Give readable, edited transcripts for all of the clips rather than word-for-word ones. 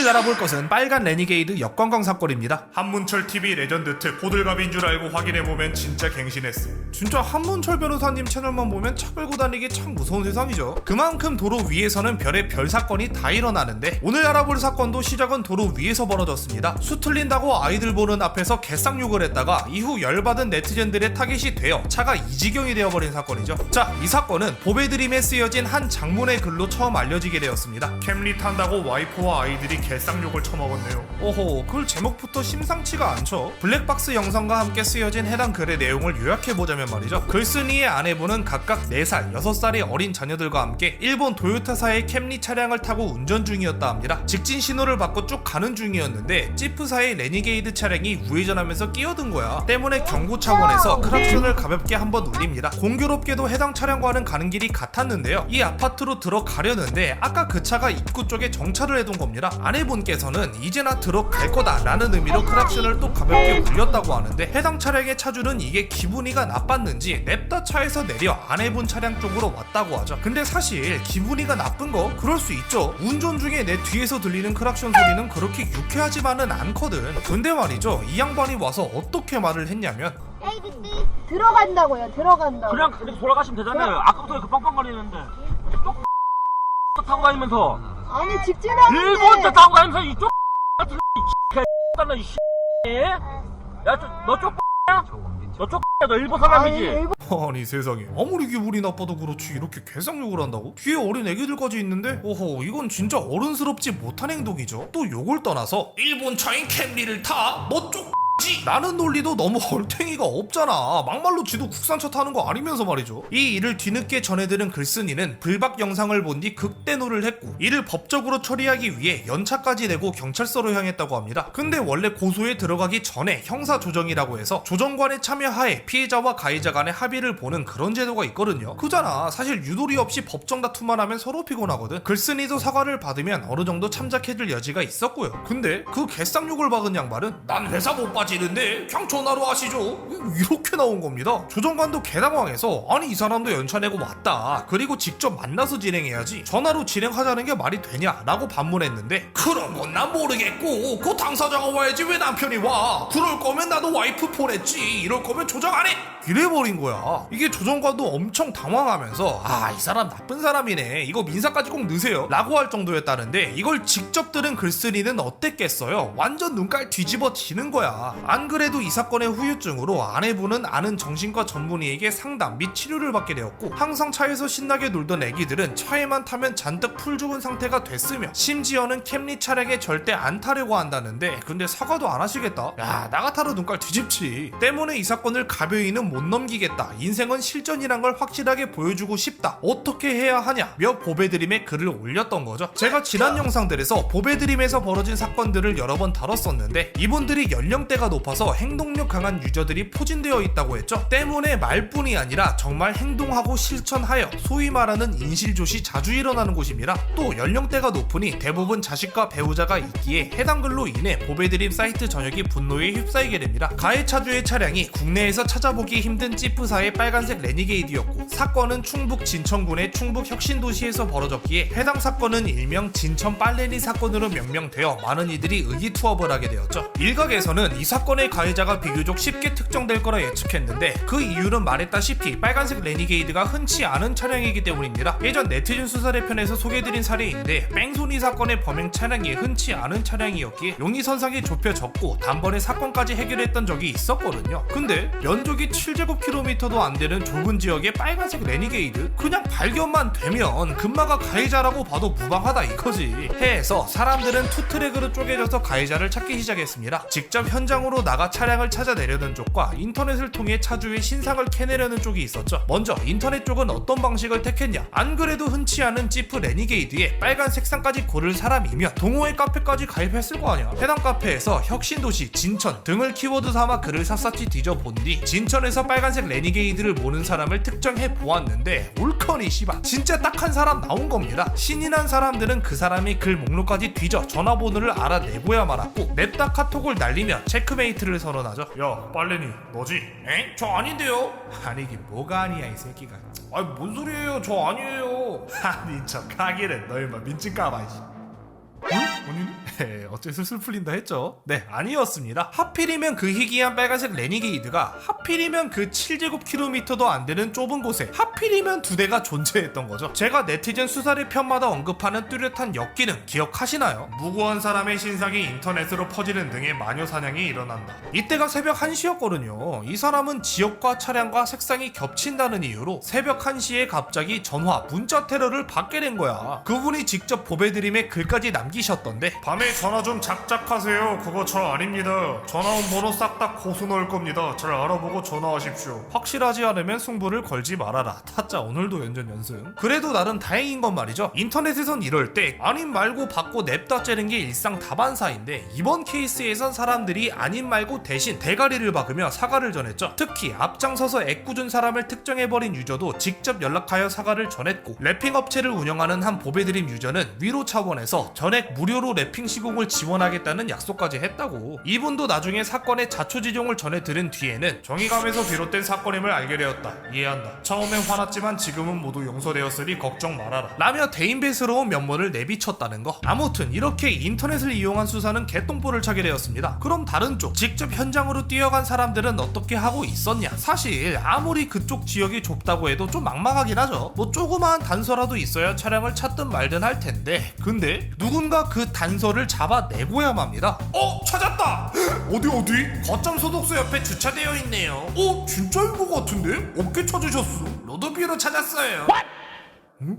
오늘 알아볼 것은 빨간 레니게이드 역관광 사건입니다. 한문철TV 레전드 특 호들갑인 줄 알고 확인해보면 진짜 갱신했어. 진짜 한문철 변호사님 채널만 보면 차 끌고 다니기 참 무서운 세상이죠. 그만큼 도로 위에서는 별의 별 사건이 다 일어나는데 오늘 알아볼 사건도 시작은 도로 위에서 벌어졌습니다. 수 틀린다고 아이들 보는 앞에서 개쌍욕을 했다가 이후 열받은 네티즌들의 타깃이 되어 차가 이 지경이 되어버린 사건이죠. 자, 이 사건은 보배드림에 쓰여진 한 장문의 글로 처음 알려지게 되었습니다. 캠리 탄다고 와이프와 아이들이 개쌍욕을 처먹었네요. 오호, 글 제목부터 심상치가 않죠. 블랙박스 영상과 함께 쓰여진 해당 글의 내용을 요약해보자면 말이죠. 글쓴이의 아내분은 각각 4살, 6살의 어린 자녀들과 함께 일본 도요타사의 캠리 차량을 타고 운전 중이었다 합니다. 직진 신호를 받고 쭉 가는 중이었는데 지프사의 레니게이드 차량이 우회전하면서 끼어든 거야. 때문에 경고 차원에서 크락션을 가볍게 한번 울립니다. 공교롭게도 해당 차량과는 가는 길이 같았는데요. 이 아파트로 들어가려는데 아까 그 차가 입구 쪽에 정차를 해둔 겁니다. 아내분께서는 이제나 들어갈 거다 라는 의미로 크락션을 또 가볍게 울렸다고 하는데 해당 차량의 차주는 이게 기분이가 나빴는지 냅다 차에서 내려 아내분 차량 쪽으로 왔다고 하죠. 근데 사실 기분이가 나쁜 거 그럴 수 있죠. 운전 중에 내 뒤에서 들리는 크락션 소리는 그렇게 유쾌하지만은 않거든. 근데 말이죠, 이 양반이 와서 어떻게 말을 했냐면 들어간다고요. 들어간다고. 그냥 그렇게 돌아가시면 되잖아요. 아까부터 그 빵빵거리는데 쪽 타고 다니면서 아니 직진하는데. 일본 차 타고 다니면서 이쪽 같은 나 이 야너쪽 너쪽 너 일본 사람이지? 아니 세상에, 아무리 기분이 나빠도 그렇지 이렇게 개쌍욕을 한다고? 뒤에 어린 애기들까지 있는데? 오호, 이건 진짜 어른스럽지 못한 행동이죠. 또 요걸 떠나서 일본 차인 캠리를 타? 너 쪽 라는 논리도 너무 얼탱이가 없잖아. 막말로 지도 국산차 타는 거 아니면서 말이죠. 이 일을 뒤늦게 전해들은 글쓴이는 불박 영상을 본 뒤 극대노를 했고 이를 법적으로 처리하기 위해 연차까지 내고 경찰서로 향했다고 합니다. 근데 원래 고소에 들어가기 전에 형사 조정이라고 해서 조정관의 참여하에 피해자와 가해자 간의 합의를 보는 그런 제도가 있거든요. 그잖아. 사실 유도리 없이 법정 다툼만 하면 서로 피곤하거든. 글쓴이도 사과를 받으면 어느 정도 참작해줄 여지가 있었고요. 근데 그 개쌍욕을 박은 양반은 난 회사 못 빠지는데 그냥 전화로 하시죠, 이렇게 나온 겁니다. 조정관도 개당황해서 아니 이 사람도 연차 내고 왔다, 그리고 직접 만나서 진행해야지 전화로 진행하자는 게 말이 되냐 라고 반문했는데 그런 건 난 모르겠고 그 당사자가 와야지 왜 남편이 와, 그럴 거면 나도 와이프 보냈지, 이럴 거면 조정 안 해, 이래버린 거야. 이게 조정관도 엄청 당황하면서 아, 이 사람 나쁜 사람이네, 이거 민사까지 꼭 넣으세요 라고 할 정도였다는데 이걸 직접 들은 글쓴이는 어땠겠어요. 완전 눈깔 뒤집어지는 거야. 안 그래도 이 사건의 후유증으로 아내분은 아는 정신과 전문의에게 상담 및 치료를 받게 되었고 항상 차에서 신나게 놀던 애기들은 차에만 타면 잔뜩 풀 죽은 상태가 됐으며 심지어는 캠리 차량에 절대 안 타려고 한다는데 근데 사과도 안 하시겠다. 야, 나 같아도 눈깔 뒤집지. 때문에 이 사건을 가벼이는 못 넘기겠다, 인생은 실전이란 걸 확실하게 보여주고 싶다, 어떻게 해야 하냐며 보배드림에 글을 올렸던 거죠. 제가 지난 영상들에서 보배드림에서 벌어진 사건들을 여러 번 다뤘었는데 이분들이 연령대가 높아서 행동력 강한 유저들이 포진되어 있다고 했죠. 때문에 말뿐이 아니라 정말 행동하고 실천하여 소위 말하는 인실조시 자주 일어나는 곳입니다. 또 연령대가 높으니 대부분 자식과 배우자가 있기에 해당 글로 인해 보배드림 사이트 전역이 분노에 휩싸이게 됩니다. 가해차주의 차량이 국내에서 찾아보기 힘든 지프사의 빨간색 레니게이드였고 사건은 충북 진천군의 충북 혁신도시에서 벌어졌기에 해당 사건은 일명 진천 빨레니 사건으로 명명되어 많은 이들이 의기투합을 하게 되었죠. 일각에서는 이 사건의 가해자가 비교적 쉽게 특정될 거라 예측했는데 그 이유는 말했다시피 빨간색 레니게이드가 흔치 않은 차량이기 때문입니다. 예전 네티즌 수사대 편에서 소개해드린 사례인데 뺑소니 사건의 범행 차량이 흔치 않은 차량이었기에 용의선상이 좁혀졌고 단번에 사건까지 해결했던 적이 있었거든요. 근데 면적이 7제곱킬로미터도 안 되는 좁은 지역의 빨간색 레니게이드? 그냥 발견만 되면 금마가 가해자라고 봐도 무방하다 이거지. 해에서 사람들은 투트랙으로 쪼개져서 가해자를 찾기 시작했습니다. 직접 현장으로 나가 차량을 찾아내려는 쪽과 인터넷을 통해 차주의 신상을 캐내려는 쪽이 있었죠. 먼저 인터넷 쪽은 어떤 방식을 택했냐? 안 그래도 흔치 않은 지프 레니게이드에 빨간 색상까지 고를 사람이면 동호회 카페까지 가입했을 거 아니야. 해당 카페에서 혁신도시, 진천 등을 키워드 삼아 글을 샅샅이 뒤져본 뒤 진천에서 빨간색 레니게이드를 모는 사람을 특정해 보았는데 올커니 씨발 진짜 딱 한 사람 나온 겁니다. 신이 난 사람들은 그 사람이 글 목록까지 뒤져 전화번호를 알아내고야 말았고 냅다 카톡을 날리며 체크메이트를 선언하죠. 야, 빨래니 너지? 엥? 저 아닌데요? 아니긴 뭐가 아니야 이 새끼가. 아니 뭔 소리예요, 저 아니에요. 아니 저 가게는 너 임마 민증 까봐. 응? 아니네? 네, 어째 슬슬 풀린다 했죠? 네, 아니었습니다. 하필이면 그 희귀한 빨간색 레니게이드가 하필이면 그 7제곱킬로미터도 안 되는 좁은 곳에 하필이면 2대가 존재했던 거죠. 제가 네티즌 수사리 편마다 언급하는 뚜렷한 역기능 기억하시나요? 무고한 사람의 신상이 인터넷으로 퍼지는 등의 마녀 사냥이 일어난다. 이때가 새벽 1시였거든요. 이 사람은 지역과 차량과 색상이 겹친다는 이유로 새벽 1시에 갑자기 전화, 문자 테러를 받게 된 거야. 그분이 직접 보배드림에 글까지 남기셨던데, 밤에 전화 좀 작작하세요. 그거 저 아닙니다. 전화 온 번호 싹 다 고수 넣을 겁니다. 잘 알아보고 전화하십시오. 확실하지 않으면 승부를 걸지 말아라. 타짜 오늘도 연전 연승. 그래도 나름 다행인 건 말이죠. 인터넷에선 이럴 때 아님 말고 받고 냅다 째는 게 일상 다반사인데, 이번 케이스에선 사람들이 아님 말고 대신 대가리를 박으며 사과를 전했죠. 특히 앞장서서 애꿎은 사람을 특정해버린 유저도 직접 연락하여 사과를 전했고, 랩핑 업체를 운영하는 한 보배드림 유저는 위로 차원에서 전액 무료로 랩핑 시공을 지원하겠다는 약속까지 했다고. 이분도 나중에 사건의 자초지종을 전해 들은 뒤에는 정의감에서 비롯된 사건임을 알게 되었다. 이해한다. 처음엔 화났지만 지금은 모두 용서되었으니 걱정 말아라. 라며 대인배스러운 면모를 내비쳤다는 거. 아무튼 이렇게 인터넷을 이용한 수사는 개똥볼을 차게 되었습니다. 그럼 다른 쪽, 직접 현장으로 뛰어간 사람들은 어떻게 하고 있었냐? 사실 아무리 그쪽 지역이 좁다고 해도 좀 막막하긴 하죠. 뭐 조그마한 단서라도 있어야 차량을 찾든 말든 할 텐데, 근데 누군가 그 단서를 잡아내고야 맙니다. 찾았다! 어디? 거점 소독소 옆에 주차되어 있네요. 진짜인 것 같은데? 어떻게 찾으셨어? 로드뷰로 찾았어요. 응?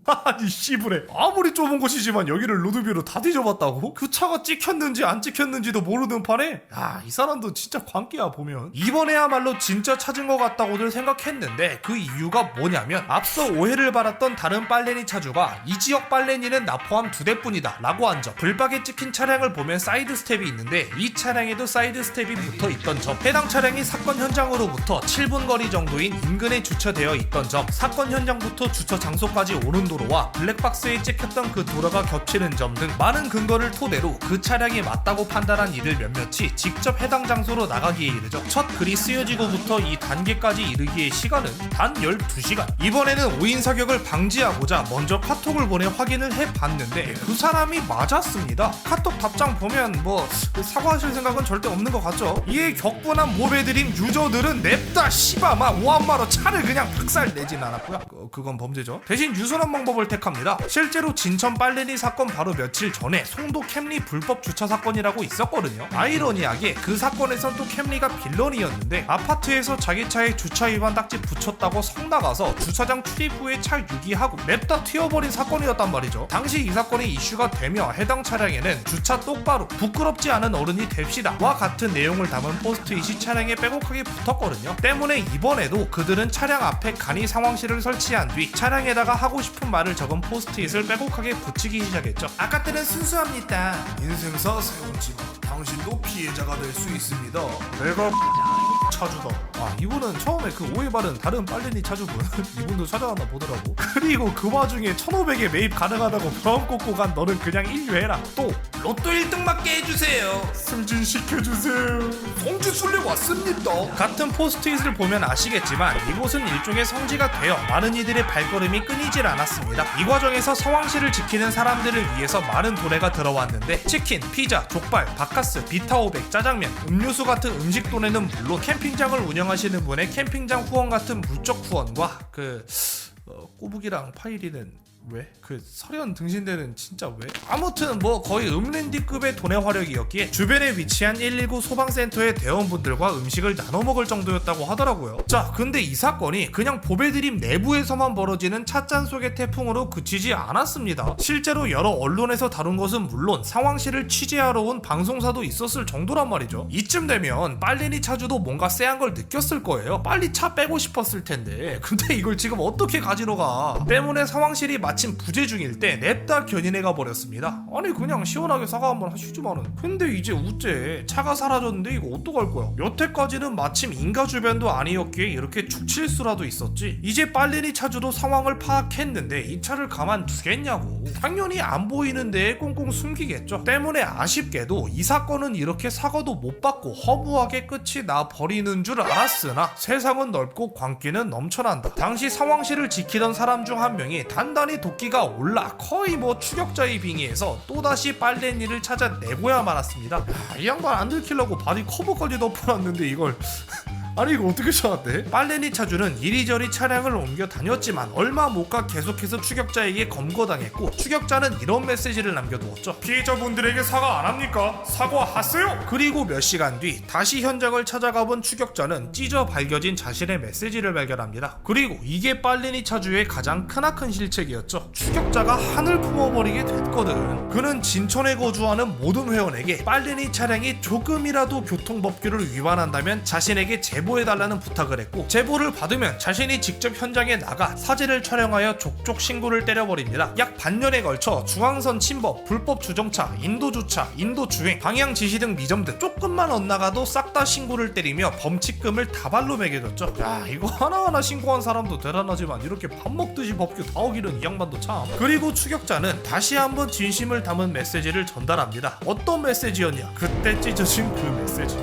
아니 씨부레, 아무리 좁은 곳이지만 여기를 로드뷰로 다 뒤져봤다고? 그 차가 찍혔는지 안 찍혔는지도 모르는 판에, 이 사람도 진짜 광기야 보면. 이번에야말로 진짜 찾은 것 같다고들 생각했는데, 그 이유가 뭐냐면 앞서 오해를 받았던 다른 빨래니 차주가 이 지역 빨래니는 나 포함 2대뿐이다 라고 한 점, 불박에 찍힌 차량을 보면 사이드 스텝이 있는데 이 차량에도 사이드 스텝이 붙어 있던 점, 해당 차량이 사건 현장으로부터 7분 거리 정도인 인근에 주차되어 있던 점, 사건 현장부터 주차 장소까지 오는 도로와 블랙박스에 찍혔던 그 도로가 겹치는 점 등 많은 근거를 토대로 그 차량이 맞다고 판단한 이들 몇몇이 직접 해당 장소로 나가기에 이르죠. 첫 글이 쓰여지고부터 이 단계까지 이르기의 시간은 단 12시간. 이번에는 오인 사격을 방지하고자 먼저 카톡을 보내 확인을 해봤는데 그 사람이 맞았습니다. 카톡 답장 보면 사과하실 생각은 절대 없는 것 같죠. 이에 격분한 모배드림 유저들은 냅다 시바마 오한마로 차를 그냥 박살내진 않았고요. 그건 범죄죠. 대신 유순한 방법을 택합니다. 실제로 진천 빨래니 사건 바로 며칠 전에 송도 캠리 불법 주차 사건이라고 있었거든요. 아이러니하게 그 사건에선 또 캠리가 빌런이었는데, 아파트에서 자기 차에 주차 위반 딱지 붙였다고 성 나가서 주차장 출입 후에 차 유기하고 냅다 튀어버린 사건이었단 말이죠. 당시 이 사건이 이슈가 되며 해당 차량에는 주차 똑바로, 부끄럽지 않은 어른이 됩시다 와 같은 내용을 담은 포스트잇이 차량에 빼곡하게 붙었거든요. 때문에 이번에도 그들은 차량 앞에 간이 상황실을 설치한 뒤 차량에다가 하고 싶은 말을 적은 포스트잇을 빼곡하게 붙이기 시작했죠. 아까 때는 순수합니다. 인생사 세운지마. 당신도 피해자가 될 수 있습니다. 내가 차주다. 이분은 처음에 그 오해받은 다른 빨래니 차주분 이분도 찾아왔나 보더라고. 그리고 그 와중에 1500에 매입 가능하다고 병 꽂고 간 너는 그냥 인류해라. 또 로또 1등 맞게 해주세요. 승진시켜주세요. 성지 순례 왔습니다. 같은 포스트잇을 보면 아시겠지만 이곳은 일종의 성지가 되어 많은 이들의 발걸음이 끊이질 않았습니다. 이 과정에서 상황실을 지키는 사람들을 위해서 많은 도래가 들어왔는데, 치킨, 피자, 족발, 바카스, 비타오백, 짜장면, 음료수 같은 음식 도내는 물론 캠핑장을 운영하시는 분의 캠핑장 후원 같은 물적 후원과 꼬북이랑 파이리는 왜? 설현 등신대는 진짜 왜? 아무튼 거의 음랜디급의 돈의 화력이었기에 주변에 위치한 119 소방센터의 대원분들과 음식을 나눠 먹을 정도였다고 하더라고요. 자, 근데 이 사건이 그냥 보배드림 내부에서만 벌어지는 찻잔 속의 태풍으로 그치지 않았습니다. 실제로 여러 언론에서 다룬 것은 물론 상황실을 취재하러 온 방송사도 있었을 정도란 말이죠. 이쯤 되면 빨래니 차주도 뭔가 쎄한 걸 느꼈을 거예요. 빨리 차 빼고 싶었을 텐데, 근데 이걸 지금 어떻게 가지러 가? 때문에 상황실이 마침 부재 중일 때 냅다 견인해가 버렸습니다. 아니 그냥 시원하게 사과 한번 하시지만은. 근데 이제 우째 차가 사라졌는데 이거 어떡할 거야? 여태까지는 마침 인가 주변도 아니었기에 이렇게 축칠수라도 있었지. 이제 빨래니 차주도 상황을 파악했는데 이 차를 가만 두겠냐고. 당연히 안 보이는 데에 꽁꽁 숨기겠죠. 때문에 아쉽게도 이 사건은 이렇게 사과도 못 받고 허무하게 끝이 나 버리는 줄 알았으나 세상은 넓고 광기는 넘쳐난다. 당시 상황실을 지키던 사람 중 한 명이 단단히 도끼가 올라 거의 뭐 추격자의 빙의에서 또다시 빨래니를 찾아내고야 말았습니다. 야, 이 양반 안 들키려고 바디 커버까지 덮어놨는데 이걸 아니 이거 어떻게 찾았대? 빨래니 차주는 이리저리 차량을 옮겨 다녔지만 얼마 못 가 계속해서 추격자에게 검거당했고 추격자는 이런 메시지를 남겨두었죠. 피해자분들에게 사과 안 합니까? 사과하세요! 그리고 몇 시간 뒤 다시 현장을 찾아가본 추격자는 찢어 발겨진 자신의 메시지를 발견합니다. 그리고 이게 빨래니 차주의 가장 크나큰 실책이었죠. 추격자가 한을 품어버리게 됐거든. 그는 진천에 거주하는 모든 회원에게 빨래니 차량이 조금이라도 교통법규를 위반한다면 자신에게 제보해달라는 부탁을 했고 제보를 받으면 자신이 직접 현장에 나가 사진을 촬영하여 족족 신고를 때려버립니다. 약 반년에 걸쳐 중앙선 침범, 불법 주정차, 인도 주차, 인도 주행, 방향 지시 등 미점 등 조금만 엇나가도 싹 다 신고를 때리며 범칙금을 다발로 매겨줬죠. 야 이거 하나하나 신고한 사람도 대단하지만 이렇게 밥 먹듯이 법규 다 어기는 이 양반도 참. 그리고 추격자는 다시 한번 진심을 담은 메시지를 전달합니다. 어떤 메시지였냐? 그때 찢어진 그 메시지.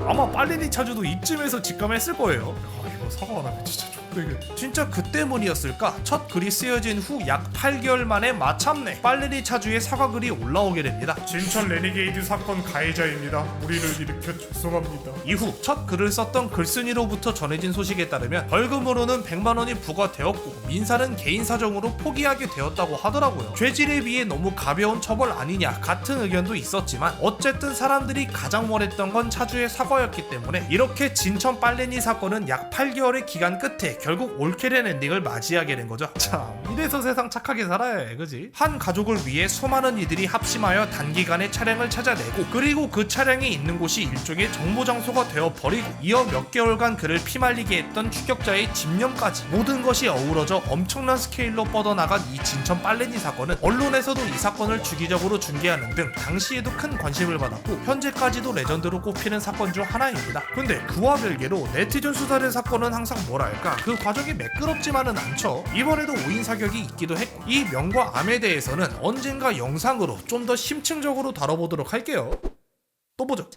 아마 빨래니 차주도 이쯤에서 직감했을 거예요. 이거 사과 안 하면 진짜 좋겠네. 진짜 그 때문이었을까? 첫 글이 쓰여진 후 약 8개월 만에 마침내 빨래니 차주의 사과글이 올라오게 됩니다. 진천 레니게이드 사건 가해자입니다. 우리를 일으켜 죄송합니다. 이후 첫 글을 썼던 글쓴이로부터 전해진 소식에 따르면 벌금으로는 100만 원이 부과되었고 민사는 개인 사정으로 포기하게 되었다고 하더라고요. 죄질에 비해 너무 가벼운 처벌 아니냐 같은 의견도 있었지만 어쨌든 사람들이 가장 원했던 건 차주의 사과였기 때문에 이렇게 진천 빨래니 사건은 약 8개월의 기간 끝에 결국 옳게 된 엔딩을 맞이하게 된 거죠. 참 이래서 세상 착하게 살아야 해, 그지? 한 가족을 위해 수많은 이들이 합심하여 단기간에 차량을 찾아내고 그리고 그 차량이 있는 곳이 일종의 정보 장소가 되어 버리고 이어 몇 개월간 그를 피말리게 했던 추격자의 집념까지 모든 것이 어우러져 엄청난 스케일로 뻗어나간 이 진천 빨래니 사건은 언론에서도 이 사건을 주기적으로 중계하는 등 당시에도 큰 관심을 받았고 현재까지도 레전드로 꼽히는 사건 중 하나입니다. 근데 그와 별개로 네티즌 수사의 사건은 항상 뭐랄까 그 과정이 매끄럽지만은 않죠. 이번에도 오인 사격이 있기도 했고 이 명과 암에 대해서는 언젠가 영상으로 좀 더 심층적으로 다뤄보도록 할게요. 또 보죠.